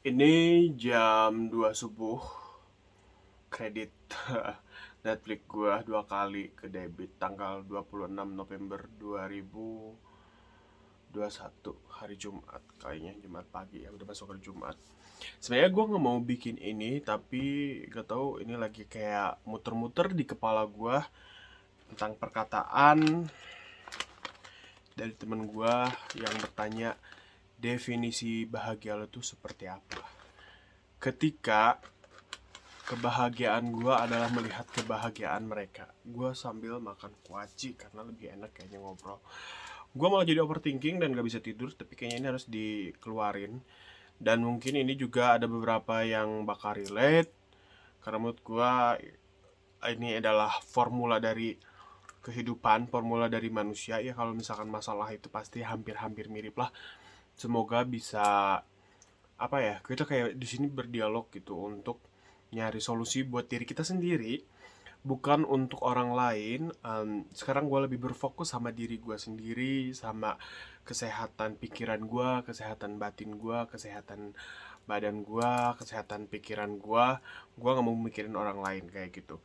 Ini jam 2 subuh, kredit Netflix gua 2 kali ke debit tanggal 26 November 2021, hari Jumat. Kayaknya Jumat pagi ya, udah masuk hari Jumat. Sebenarnya gua nggak mau bikin ini, tapi gak tahu ini lagi kayak muter-muter di kepala gua tentang perkataan dari temen gua yang bertanya definisi bahagia lo tuh seperti apa. Ketika kebahagiaan gue adalah melihat kebahagiaan mereka, gue sambil makan kuaci karena lebih enak kayaknya ngobrol. Gue malah jadi overthinking dan gak bisa tidur, tapi kayaknya ini harus dikeluarin. Dan mungkin ini juga ada beberapa yang bakal relate, karena menurut gue ini adalah formula dari kehidupan, formula dari manusia ya. Kalau misalkan masalah itu pasti hampir-hampir mirip lah. Semoga bisa apa ya, kita kayak di sini berdialog gitu untuk nyari solusi buat diri kita sendiri, bukan untuk orang lain. Sekarang gue lebih berfokus sama diri gue sendiri, sama kesehatan pikiran gue, kesehatan batin gue, kesehatan badan gue, kesehatan pikiran gue. Gue nggak mau mikirin orang lain kayak gitu.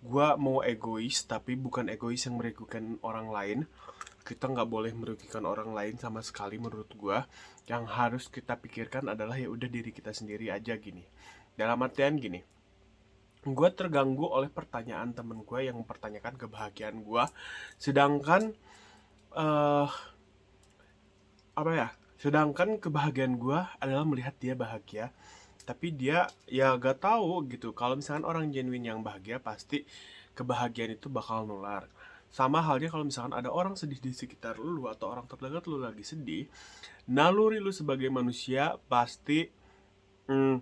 Gue mau egois, tapi bukan egois yang merugikan orang lain. Kita nggak boleh merugikan orang lain sama sekali menurut gue. Yang harus kita pikirkan adalah ya udah diri kita sendiri aja gini. Dalam artian gini, gue terganggu oleh pertanyaan temen gue yang mempertanyakan kebahagiaan gue, sedangkan eh apa ya, sedangkan kebahagiaan gue adalah melihat dia bahagia, tapi dia ya gak tahu gitu kalau misalkan orang genuine yang bahagia pasti kebahagiaan itu bakal nular. Sama halnya kalau misalkan ada orang sedih di sekitar lu atau orang terdekat lu lagi sedih, naluri lu sebagai manusia pasti mm,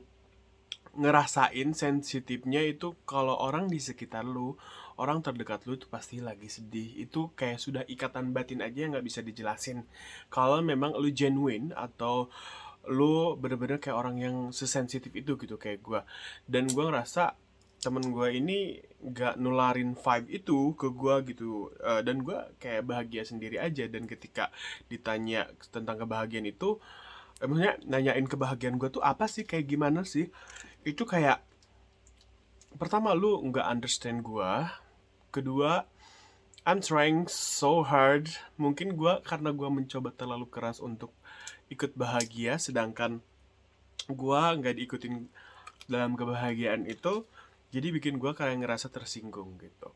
ngerasain sensitifnya itu kalau orang di sekitar lu, orang terdekat lu itu pasti lagi sedih. Itu kayak sudah ikatan batin aja yang nggak bisa dijelasin. Kalau memang lu genuine atau lu bener-bener kayak orang yang sesensitif itu gitu kayak gue. Dan gue ngerasa temen gue ini nggak nularin vibe itu ke gue gitu. Dan gue kayak bahagia sendiri aja. Dan ketika ditanya tentang kebahagiaan itu, maksudnya nanyain kebahagiaan gue tuh apa sih, kayak gimana sih, itu kayak pertama lu nggak understand gua, kedua I'm trying so hard, mungkin gua karena gua mencoba terlalu keras untuk ikut bahagia, sedangkan gua nggak diikutin dalam kebahagiaan itu, jadi bikin gua kayak ngerasa tersinggung gitu.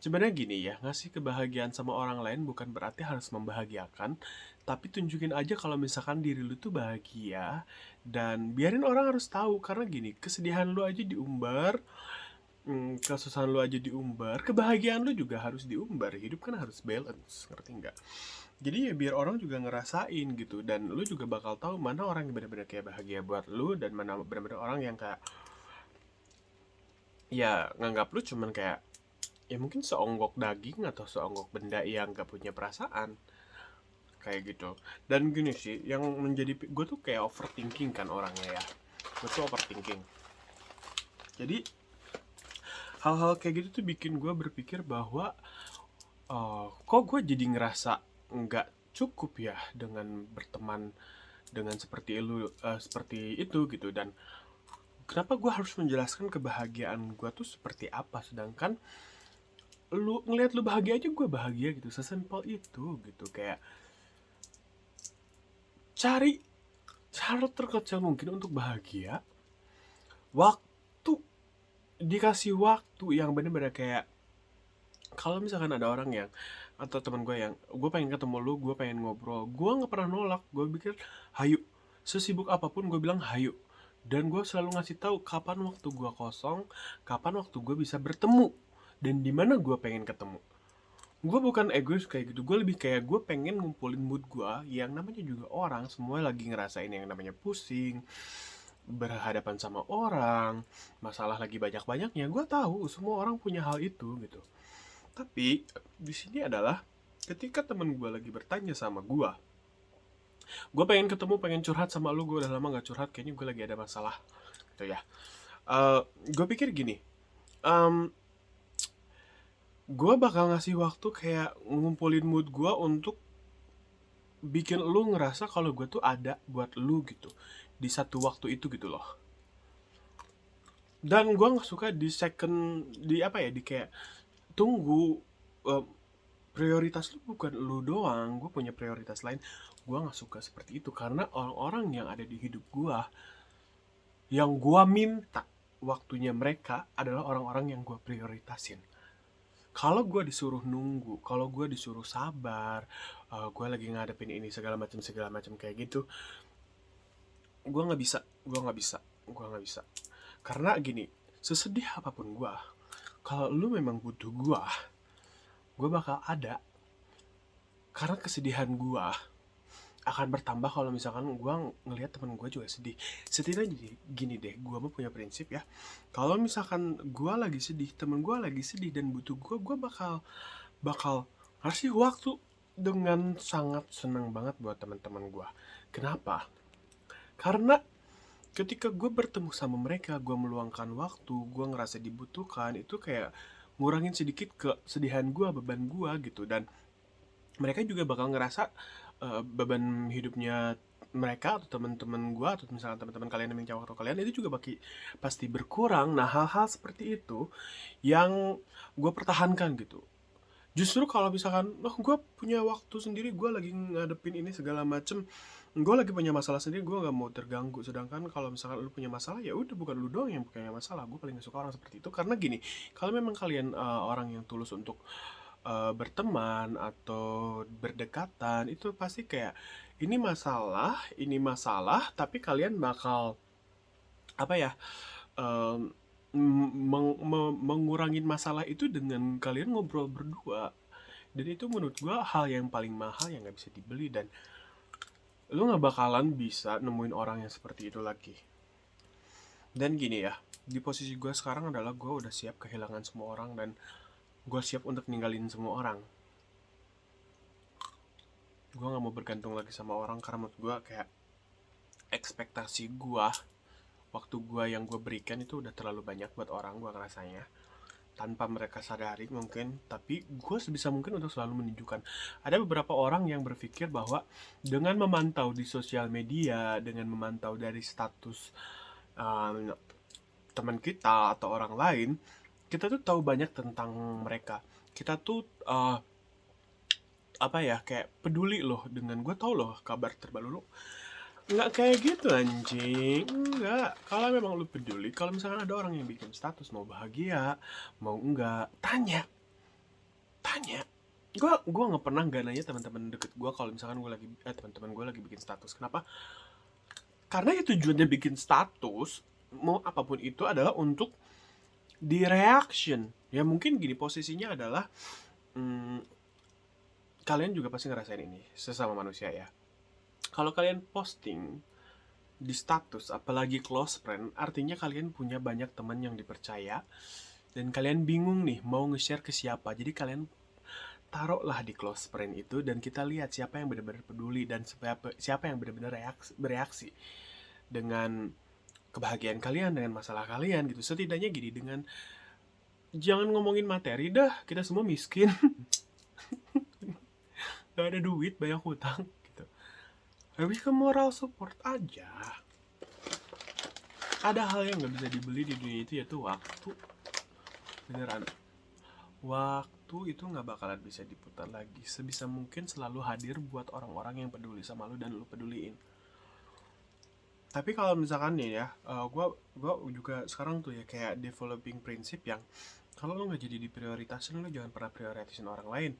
Sebenarnya gini ya, ngasih kebahagiaan sama orang lain bukan berarti harus membahagiakan, tapi tunjukin aja kalau misalkan diri lu tuh bahagia, dan biarin orang harus tahu. Karena gini, kesedihan lu aja diumbar, kesusahan lu aja diumbar, kebahagiaan lu juga harus diumbar. Hidup kan harus balance, ngerti nggak? Jadi ya biar orang juga ngerasain gitu, dan lu juga bakal tahu mana orang yang benar-benar kayak bahagia buat lu, dan mana benar-benar orang yang kayak ya nganggap lu cuman kayak ya mungkin seonggok daging atau seonggok benda yang gak punya perasaan kayak gitu. Dan gini sih yang menjadi, gue tuh kayak overthinking kan orangnya ya, gue tuh overthinking. Jadi hal-hal kayak gitu tuh bikin gue berpikir bahwa kok gue jadi ngerasa nggak cukup ya dengan berteman dengan seperti lu, seperti itu gitu. Dan kenapa gue harus menjelaskan kebahagiaan gue tuh seperti apa, sedangkan lu ngelihat lu bahagia aja gue bahagia gitu, sesimpel itu gitu. Kayak cari cara terkecil mungkin untuk bahagia, waktu, dikasih waktu yang bener-bener kayak kalau misalkan ada orang yang atau teman gue yang gue pengen ketemu lu, gue pengen ngobrol, gue nggak pernah nolak. Gue pikir hayu, sesibuk apapun gue bilang hayu, dan gue selalu ngasih tahu kapan waktu gue kosong, kapan waktu gue bisa bertemu, dan di mana gue pengen ketemu. Gue bukan egois kayak gitu, gue lebih kayak gue pengen ngumpulin mood gue, yang namanya juga orang semua lagi ngerasain yang namanya pusing, berhadapan sama orang, masalah lagi banyak-banyaknya. Gue tahu semua orang punya hal itu gitu. Tapi di sini adalah ketika temen gue lagi bertanya sama gue pengen ketemu, pengen curhat sama lu, gue udah lama gak curhat, kayaknya gue lagi ada masalah gitu ya. Gue pikir gini, um, gue bakal ngasih waktu kayak ngumpulin mood gue untuk bikin lu ngerasa kalau gue tuh ada buat lu gitu di satu waktu itu gitu loh. Dan gue nggak suka di second, di apa ya, di kayak tunggu, eh, prioritas lu bukan lu doang, gue punya prioritas lain. Gue nggak suka seperti itu karena orang-orang yang ada di hidup gue, yang gue minta waktunya mereka adalah orang-orang yang gue prioritasin. Kalau gue disuruh nunggu, kalau gue disuruh sabar, gue lagi ngadepin ini segala macam kayak gitu, gue nggak bisa, gue nggak bisa. Karena gini, sesedih apapun gue, kalau lu memang butuh gue bakal ada. Karena kesedihan gue akan bertambah kalau misalkan gue ngelihat teman gue juga sedih. Setidaknya gini deh, gue mah punya prinsip ya. Kalau misalkan gue lagi sedih, temen gue lagi sedih dan butuh gue bakal bakal ngasih waktu dengan sangat senang banget buat teman-teman gue. Kenapa? Karena ketika gue bertemu sama mereka, gue meluangkan waktu, gue ngerasa dibutuhkan, itu kayak ngurangin sedikit kesedihan gue, beban gue gitu. Dan mereka juga bakal ngerasa beban hidupnya mereka atau teman-teman gue atau misalnya teman-teman kalian yang menjauh waktu kalian itu juga pasti berkurang. Nah, hal-hal seperti itu yang gue pertahankan gitu. Justru kalau misalkan, oh gue punya waktu sendiri, gue lagi ngadepin ini segala macem, gue lagi punya masalah sendiri, gue nggak mau terganggu. Sedangkan kalau misalkan lu punya masalah, ya udah bukan lu doang yang punya masalah. Gue paling gak suka orang seperti itu karena gini, kalau memang kalian orang yang tulus untuk berteman atau berdekatan, itu pasti kayak ini masalah, tapi kalian bakal apa ya? em, mengurangin masalah itu dengan kalian ngobrol berdua. Dan itu menurut gua hal yang paling mahal yang nggak bisa dibeli, dan lu nggak bakalan bisa nemuin orang yang seperti itu lagi. Dan gini ya, di posisi gua sekarang adalah gua udah siap kehilangan semua orang dan gua siap untuk ninggalin semua orang. Gua nggak mau bergantung lagi sama orang karena menurut gua kayak ekspektasi gua, waktu gua yang gua berikan itu udah terlalu banyak buat orang, gua ngerasanya tanpa mereka sadari mungkin. Tapi gue sebisa mungkin untuk selalu menunjukkan. Ada beberapa orang yang berpikir bahwa dengan memantau di sosial media, dengan memantau dari status um, teman kita atau orang lain, kita tuh tahu banyak tentang mereka. Kita tuh apa ya, kayak peduli loh dengan gue, tahu loh kabar terbaru lo. Nggak kayak gitu anjing. Enggak. Kalau memang lu peduli, kalau misalkan ada orang yang bikin status mau bahagia, mau enggak, tanya. Gua nggak pernah nggak nanya teman-teman deket gue kalau misalkan gue lagi teman-teman gue lagi bikin status. Kenapa? Karena ya tujuannya bikin status mau apapun itu adalah untuk di reaction. Ya mungkin gini, posisinya adalah kalian juga pasti ngerasain ini sesama manusia ya. Kalau kalian posting di status, apalagi close friend, artinya kalian punya banyak teman yang dipercaya dan kalian bingung nih mau nge-share ke siapa. Jadi kalian taruhlah di close friend itu dan kita lihat siapa yang benar-benar peduli dan siapa yang benar-benar bereaksi dengan kebahagiaan kalian, dengan masalah kalian gitu. Setidaknya gini, dengan jangan ngomongin materi dah, kita semua miskin. Gak ada duit, banyak hutang gitu. Habis ke moral support aja. Ada hal yang gak bisa dibeli di dunia itu, yaitu waktu. Beneran, waktu itu gak bakalan bisa diputar lagi. Sebisa mungkin selalu hadir buat orang-orang yang peduli sama lu dan lu peduliin. Tapi kalau misalkan nih ya, gua juga sekarang tuh ya kayak developing prinsip yang kalau lu nggak jadi diprioritasin, lu jangan pernah prioritasin orang lain,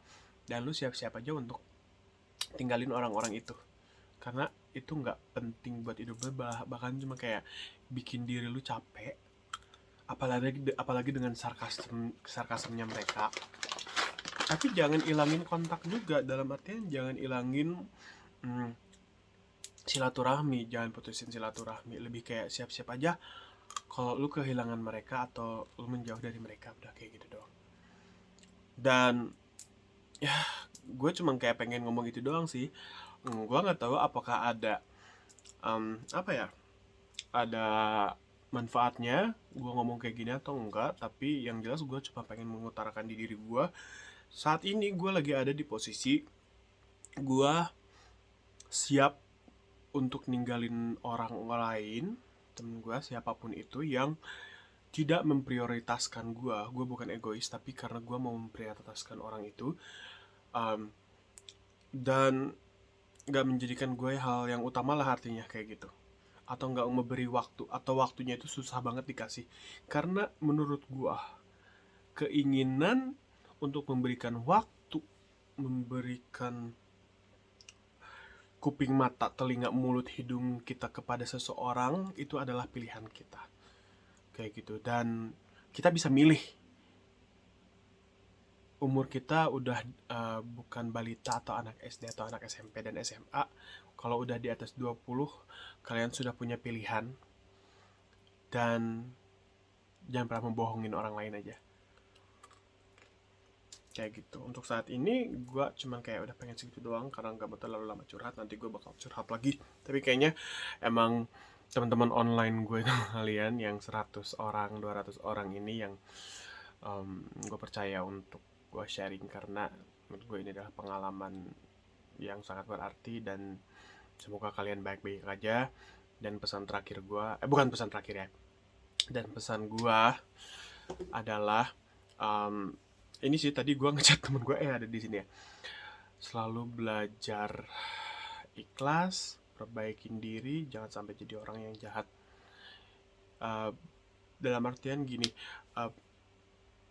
dan lu siap-siap aja untuk tinggalin orang-orang itu karena itu nggak penting buat hidup lu, bahkan cuma kayak bikin diri lu capek, apalagi dengan sarkasmnya mereka. Tapi jangan ilangin kontak juga, dalam artian jangan ilangin silaturahmi, jangan putusin silaturahmi. Lebih kayak siap-siap aja kalau lu kehilangan mereka atau lu menjauh dari mereka, udah kayak gitu doang. Dan ya gue cuma kayak pengen ngomong itu doang sih. Gue nggak tahu apakah ada apa ya, ada manfaatnya gue ngomong kayak gini atau enggak. Tapi yang jelas gue cuma pengen mengutarakan di diri gue. Saat ini gue lagi ada di posisi gue siap untuk ninggalin orang lain, temen gue siapapun itu, yang tidak memprioritaskan gue. Gue bukan egois, tapi karena gue mau memprioritaskan orang itu, um, dan gak menjadikan gue hal yang utama lah, artinya kayak gitu. Atau gak memberi waktu, atau waktunya itu susah banget dikasih. Karena menurut gue, keinginan untuk memberikan waktu, memberikan kuping, mata, telinga, mulut, hidung kita kepada seseorang, itu adalah pilihan kita. Kayak gitu. Dan kita bisa milih. Umur kita udah bukan balita atau anak SD atau anak SMP dan SMA. Kalau udah di atas 20, kalian sudah punya pilihan. Dan jangan pernah membohongin orang lain aja. Kayak gitu. Untuk saat ini gue cuman kayak udah pengen segitu doang, karena gak mau terlalu lama curhat. Nanti gue bakal curhat lagi. Tapi kayaknya emang teman-teman online gue itu kalian yang 100 orang, 200 orang ini yang gue percaya untuk gue sharing, karena menurut gue ini adalah pengalaman yang sangat berarti. Dan semoga kalian baik-baik aja. Dan pesan terakhir gue, bukan pesan terakhir ya, dan pesan gue adalah ini sih, tadi gue ngechat temen gue ada di sini ya. Selalu belajar ikhlas, perbaikin diri, jangan sampai jadi orang yang jahat. Dalam artian gini,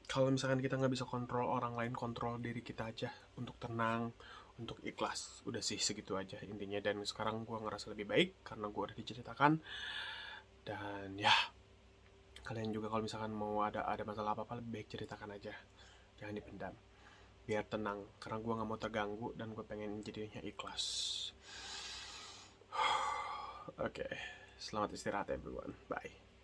kalau misalkan kita nggak bisa kontrol orang lain, kontrol diri kita aja untuk tenang, untuk ikhlas. Udah sih, segitu aja intinya. Dan sekarang gue ngerasa lebih baik karena gue udah diceritakan. Dan ya, kalian juga kalau misalkan mau ada masalah apa-apa, lebih baik ceritakan aja, jangan dipendam, biar tenang. Karena gue gak mau terganggu dan gue pengen jadinya ikhlas. Oke, selamat istirahat everyone, bye.